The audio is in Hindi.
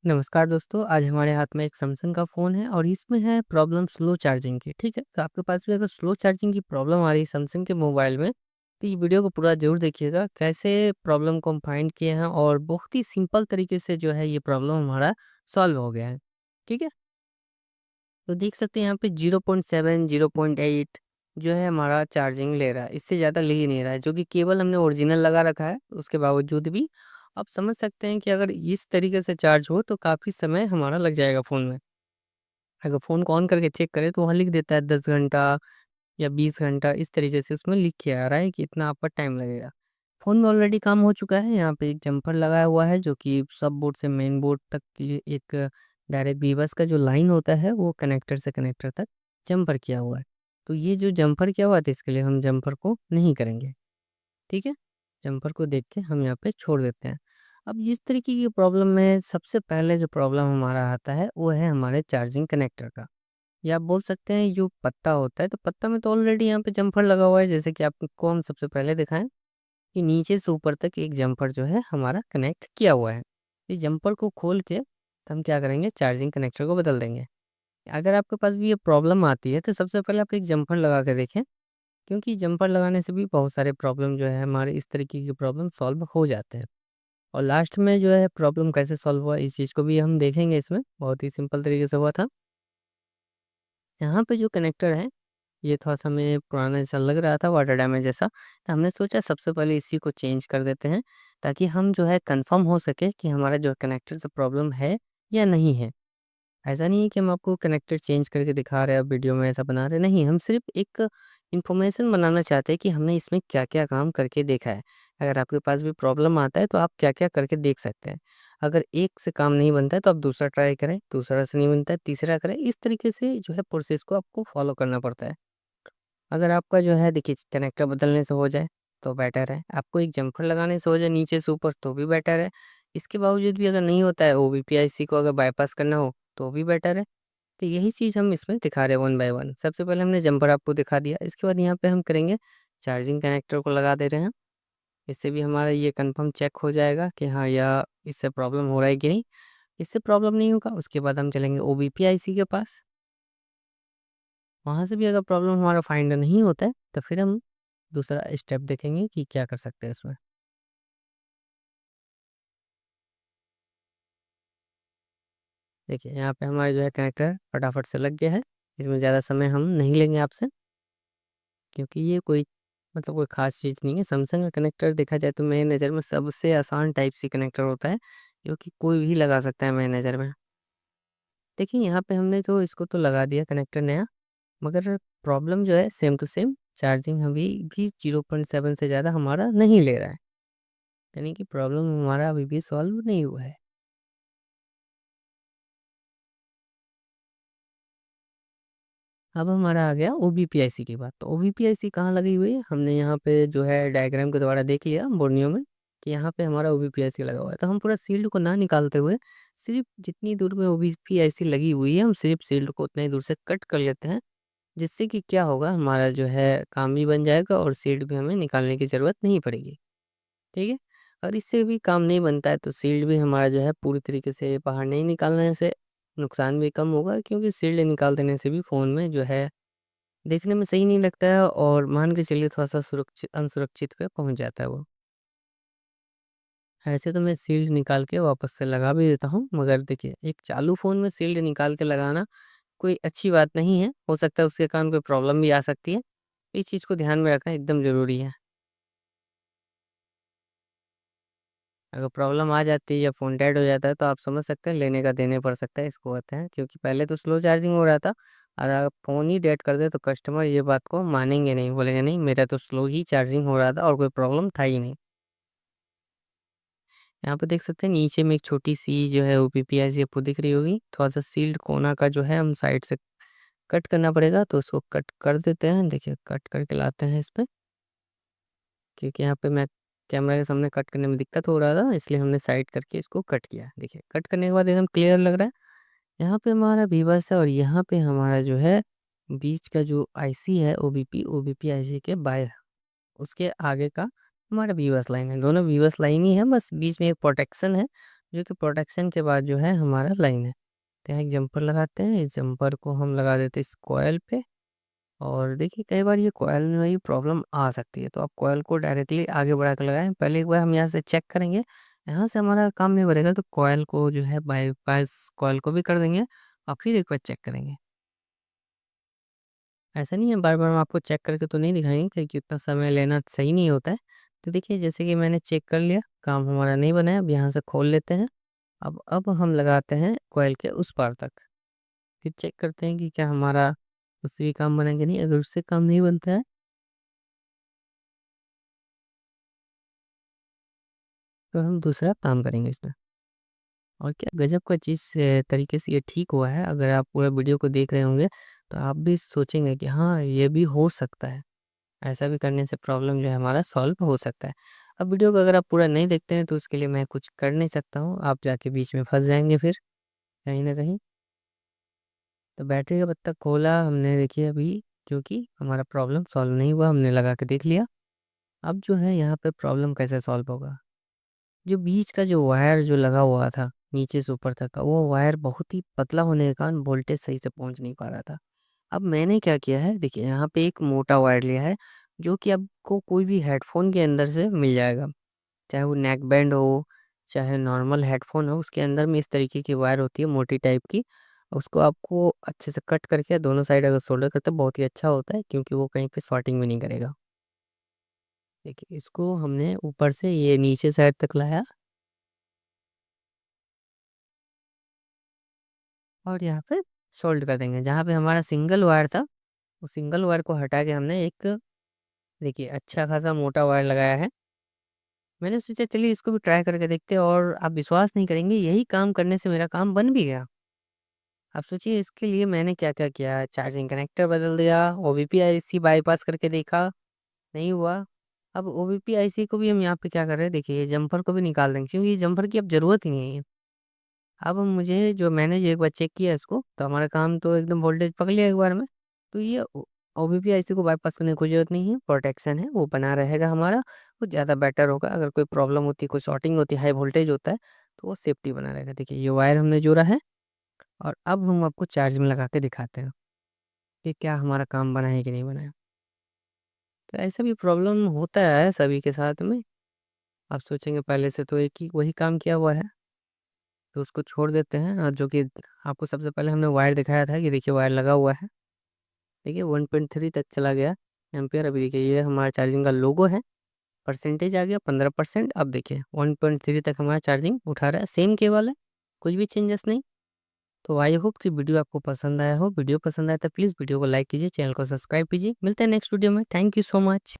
नमस्कार दोस्तों, आज हमारे हाथ में एक सैमसंग का फ़ोन है और इसमें है प्रॉब्लम स्लो चार्जिंग की, ठीक है? तो आपके पास भी अगर स्लो चार्जिंग की प्रॉब्लम आ रही है सैमसंग के मोबाइल में, तो ये वीडियो को पूरा ज़रूर देखिएगा, कैसे प्रॉब्लम को हम फाइंड किए हैं और बहुत ही सिंपल तरीके से जो है ये प्रॉब्लम हमारा सॉल्व हो गया है, ठीक है? तो देख सकते हैं यहाँ पे 0.7, 0.8 जो है हमारा चार्जिंग ले रहा है, इससे ज़्यादा ले ही नहीं रहा है, जो कि केबल हमने ओरिजिनल लगा रखा है, उसके बावजूद भी आप समझ सकते हैं कि अगर इस तरीके से चार्ज हो तो काफ़ी समय हमारा लग जाएगा फ़ोन में। अगर फ़ोन को ऑन करके चेक करें तो वहाँ लिख देता है 10 घंटा या 20 घंटा, इस तरीके से उसमें लिख के आ रहा है कि इतना आपका टाइम लगेगा। फ़ोन में ऑलरेडी काम हो चुका है, यहाँ पे एक जम्पर लगाया हुआ है जो कि सब बोर्ड से मेन बोर्ड तक की एक डायरेक्ट बीबस का जो लाइन होता है वो कनेक्टर से कनेक्टर तक जम्पर किया हुआ है। तो ये जो जम्पर किया हुआ है तो इसके लिए हम जम्पर को नहीं करेंगे, ठीक है? जम्पर को देख के हम यहाँ पे छोड़ देते हैं। अब इस तरीके की प्रॉब्लम में सबसे पहले जो प्रॉब्लम हमारा आता है वो है हमारे चार्जिंग कनेक्टर का। या आप बोल सकते हैं जो पत्ता होता है, तो पत्ता में तो ऑलरेडी यहाँ पे जम्पर लगा हुआ है, जैसे कि आपको हम सबसे पहले दिखाएँ कि नीचे से ऊपर तक एक जम्पर जो है हमारा कनेक्ट किया हुआ है। इस जम्पर को खोल के तो हम क्या करेंगे, चार्जिंग कनेक्टर को बदल देंगे। अगर आपके पास भी ये प्रॉब्लम आती है तो सबसे पहले आप एक जम्पर लगा के देखें, क्योंकि जम्पर लगाने से भी बहुत सारे प्रॉब्लम जो है हमारे इस तरीके की प्रॉब्लम सॉल्व हो जाते हैं। और लास्ट में जो है प्रॉब्लम कैसे सॉल्व हुआ इस चीज़ को भी हम देखेंगे इसमें, बहुत ही सिंपल तरीके से हुआ था। यहाँ पे जो कनेक्टर है, ये थोड़ा-सा हमें पुराना जैसा लग रहा था, वाटर डैमेज जैसा, तो हमने सोचा सबसे पहले इसी को चेंज कर देते हैं, ताकि हम जो है कन्फर्म हो सके कि हमारा जो कनेक्टर से प्रॉब्लम है या नहीं है। ऐसा नहीं है कि हम आपको कनेक्टर चेंज करके दिखा रहे हैं, अब वीडियो में ऐसा बना रहे हैं, नहीं, हम सिर्फ़ एक इन्फॉर्मेशन बनाना चाहते हैं कि हमने इसमें क्या-क्या काम करके देखा है। अगर आपके पास भी प्रॉब्लम आता है, तो आप क्या-क्या करके देख सकते हैं। अगर एक से काम नहीं बनता है, तो आप दूसरा ट्राई करें, दूसरा से नहीं बनता है, तीसरा करें, इस तरीके से जो है प्रोसेस को आपको फ़ॉलो करना पड़ता है। अगर आपका जो है देखिए कनेक्टर बदलने से हो जाए तो बेटर है, आपको एक जम्पर लगाने से हो जाए नीचे से ऊपर तो भी बेटर है। इसके बावजूद भी अगर नहीं होता है ओबीपीआईसी को अगर बायपास करना हो तो भी बेटर है। तो यही चीज़ हम इसमें दिखा रहे हैं वन बाय वन। सबसे पहले हमने जम्पर आपको दिखा दिया, इसके बाद यहाँ पे हम करेंगे चार्जिंग कनेक्टर को लगा दे रहे हैं। इससे भी हमारा ये कन्फर्म चेक हो जाएगा कि हाँ, या इससे प्रॉब्लम हो रहा है कि नहीं। इससे प्रॉब्लम नहीं होगा उसके बाद हम चलेंगे ओबीपीआईसी के पास। वहाँ से भी अगर प्रॉब्लम हमारा फाइंड नहीं होता है तो फिर हम दूसरा स्टेप देखेंगे कि क्या कर सकते हैं इसमें। देखिए यहाँ पे हमारा जो है कनेक्टर फटाफट से लग गया है। इसमें ज़्यादा समय हम नहीं लेंगे आपसे, क्योंकि ये कोई मतलब कोई ख़ास चीज़ नहीं है। सैमसंग का कनेक्टर देखा जाए तो मेरी नज़र में सबसे आसान टाइप सी कनेक्टर होता है, जो कि कोई भी लगा सकता है मेरी नज़र में। देखिए यहाँ पे हमने तो इसको तो लगा दिया कनेक्टर नया, मगर प्रॉब्लम जो है सेम टू सेम, चार्जिंग अभी भी 0.7 से ज़्यादा हमारा नहीं ले रहा है। यानी कि प्रॉब्लम हमारा अभी भी सॉल्व नहीं हुआ है। अब हमारा आ गया ओबीपीआईसी की बात। तो ओबीपीआईसी कहाँ लगी हुई है? हमने यहाँ पे जो है डायग्राम के द्वारा देख लिया बोर्नियो में कि यहाँ पे हमारा ओबीपीआईसी लगा हुआ है। तो हम पूरा शील्ड को ना निकालते हुए सिर्फ़ जितनी दूर में ओबीपीआईसी लगी हुई है, हम सिर्फ़ शील्ड को उतनी दूर से कट कर लेते हैं। जिससे कि क्या होगा, हमारा जो है काम भी बन जाएगा और शील्ड भी हमें निकालने की ज़रूरत नहीं पड़ेगी। ठीक है? और इससे भी काम नहीं बनता है तो शील्ड भी हमारा जो है पूरी तरीके से बाहर नहीं निकालने से नुकसान भी कम होगा, क्योंकि शील्ड निकाल देने से भी फ़ोन में जो है देखने में सही नहीं लगता है और मान के चलिए थोड़ा-सा सुरक्षित अनसुरक्षित पे पहुँच जाता है वो। ऐसे तो मैं शील्ड निकाल के वापस से लगा भी देता हूँ, मगर देखिए एक चालू फ़ोन में शील्ड निकाल के लगाना कोई अच्छी बात नहीं है। हो सकता है उसके कारण कोई प्रॉब्लम भी आ सकती है। इस चीज़ को ध्यान में रखना एकदम ज़रूरी है। अगर प्रॉब्लम आ जाती है या फ़ोन डेड हो जाता है तो आप समझ सकते हैं लेने का देने पड़ सकता है, इसको कहते हैं। क्योंकि पहले तो स्लो चार्जिंग हो रहा था और आप फ़ोन ही डेड कर दें तो कस्टमर ये बात को मानेंगे नहीं, बोलेंगे नहीं मेरा तो स्लो ही चार्जिंग हो रहा था और कोई प्रॉब्लम था ही नहीं। यहाँ पे देख सकते हैं नीचे में एक छोटी-सी जो है ओपीपीआई आपको दिख रही होगी। थोड़ा-सा सील्ड कोना का जो है हम साइड से कट करना पड़ेगा, तो उसको कट कर देते हैं। देखिए कट करके लाते हैं इसपे, क्योंकि यहाँ पे मैं कैमरा के सामने कट करने में दिक्कत हो रहा था, इसलिए हमने साइड करके इसको कट किया। देखिए कट करने के बाद एकदम क्लियर लग रहा है। यहाँ पे हमारा वीवस है और यहाँ पे हमारा जो है बीच का जो आईसी है ओबीपी आईसी के बाएँ उसके आगे का हमारा वीवस लाइन है। दोनों वीवस लाइन ही है, बस बीच में एक प्रोटेक्शन है, जो कि प्रोटेक्शन के बाद जो है हमारा लाइन है। तो यहाँ एक जंपर लगाते हैं, इस जंपर को हम लगा देते हैं इस कॉइल पे। और देखिए कई बार ये कॉइल में भी प्रॉब्लम आ सकती है, तो आप कॉइल को डायरेक्टली आगे बढ़ा के लगाएँ। पहले एक बार हम यहाँ से चेक करेंगे, यहाँ से हमारा काम नहीं बढ़ेगा तो कॉइल को जो है बाईपास कॉइल को भी कर देंगे और फिर एक बार चेक करेंगे। ऐसा नहीं है बार-बार हम आपको चेक करके तो नहीं दिखाएँगे क्योंकि उतना समय लेना सही नहीं होता है। तो देखिए जैसे कि मैंने चेक कर लिया, काम हमारा नहीं बना है, अब यहाँ से खोल लेते हैं। अब हम लगाते हैं कॉइल के उस पार तक। फिर चेक करते हैं कि क्या हमारा उससे भी काम बना कि नहीं, अगर उससे काम नहीं बनता है तो हम दूसरा काम करेंगे इसमें। और क्या गज़ब का चीज़ तरीके से ये ठीक हुआ है, अगर आप पूरा वीडियो को देख रहे होंगे तो आप भी सोचेंगे कि हाँ, ये भी हो सकता है। ऐसा भी करने से प्रॉब्लम जो है हमारा सॉल्व हो सकता है। अब वीडियो को अगर आप पूरा नहीं देखते हैं तो उसके लिए मैं कुछ कर नहीं सकता हूँ, आप जाके बीच में फँस जाएँगे फिर, कहीं न कहीं। तो बैटरी का पत्ता खोला हमने देखिए अभी, क्योंकि हमारा प्रॉब्लम सॉल्व नहीं हुआ, हमने लगा के देख लिया। अब जो है यहाँ पे प्रॉब्लम कैसे सॉल्व होगा? जो बीच का जो वायर जो लगा हुआ था, नीचे से ऊपर तक का, वो वायर बहुत ही पतला होने के कारण वोल्टेज सही से पहुँच नहीं पा रहा था। अब मैंने क्या किया है, देखिए यहाँ पे एक मोटा वायर लिया है, जो कि आपको कोई भी हेडफ़ोन के अंदर से मिल जाएगा। चाहे वो नेक बैंड हो, चाहे नॉर्मल हेडफ़ोन हो, उसके अंदर में इस तरीके की वायर होती है मोटी टाइप की। उसको आपको अच्छे से कट करके दोनों साइड अगर सोल्डर करते हैं बहुत ही अच्छा होता है, क्योंकि वो कहीं पे शॉर्टिंग भी नहीं करेगा। देखिए इसको हमने ऊपर से ये नीचे साइड तक लाया और यहाँ पे सोल्ड कर देंगे। जहाँ पे हमारा सिंगल वायर था, उस सिंगल वायर को हटा के हमने एक देखिए अच्छा खासा मोटा वायर लगाया है। मैंने सोचा चलिए इसको भी ट्राई करके देखते हैं और आप विश्वास नहीं करेंगे, यही काम करने से मेरा काम बन भी गया। आप सोचिए इसके लिए मैंने क्या-क्या किया, चार्जिंग कनेक्टर बदल दिया, ओबीपी आईसी बाईपास करके देखा, नहीं हुआ। अब ओबीपी आईसी को भी हम यहाँ पे क्या कर रहे हैं, देखिए ये जम्पर को भी निकाल देंगे क्योंकि ये जम्पर की अब ज़रूरत ही नहीं है। अब मुझे जो मैंने जो एक बार चेक किया इसको, तो हमारा काम तो एकदम वोल्टेज पकड़ लिया एक बार में। तो ये ओबीपी आईसी को बाईपास करने की कोई ज़रूरत नहीं है, प्रोटेक्शन है, वो बना रहेगा हमारा, वो ज़्यादा बेटर होगा। अगर कोई प्रॉब्लम होती है, कोई शॉर्टिंग होती है, हाई वोल्टेज होता है, तो वो सेफ्टी बना रहेगा। देखिए ये वायर हमने जोड़ा है और अब हम आपको चार्ज में लगा के दिखाते हैं कि क्या हमारा काम बना है कि नहीं बना है। तो ऐसा भी प्रॉब्लम होता है सभी के साथ में। आप सोचेंगे पहले से तो एक ही वही काम किया हुआ है, तो उसको छोड़ देते हैं और जो कि आपको सबसे पहले हमने वायर दिखाया था कि देखिए वायर लगा हुआ है। देखिए 1.3 तक चला गया एम्पीयर। अभी देखिए ये हमारा चार्जिंग का लोगो है, परसेंटेज आ गया 15%। अब देखिए 1.3 तक हमारा चार्जिंग उठा रहा है, सेम केबल है, कुछ भी चेंजेस नहीं। तो आई होप कि वीडियो आपको पसंद आया हो। वीडियो पसंद आया तो प्लीज़ वीडियो को लाइक कीजिए, चैनल को सब्सक्राइब कीजिए। मिलते हैं नेक्स्ट वीडियो में। Thank you so much.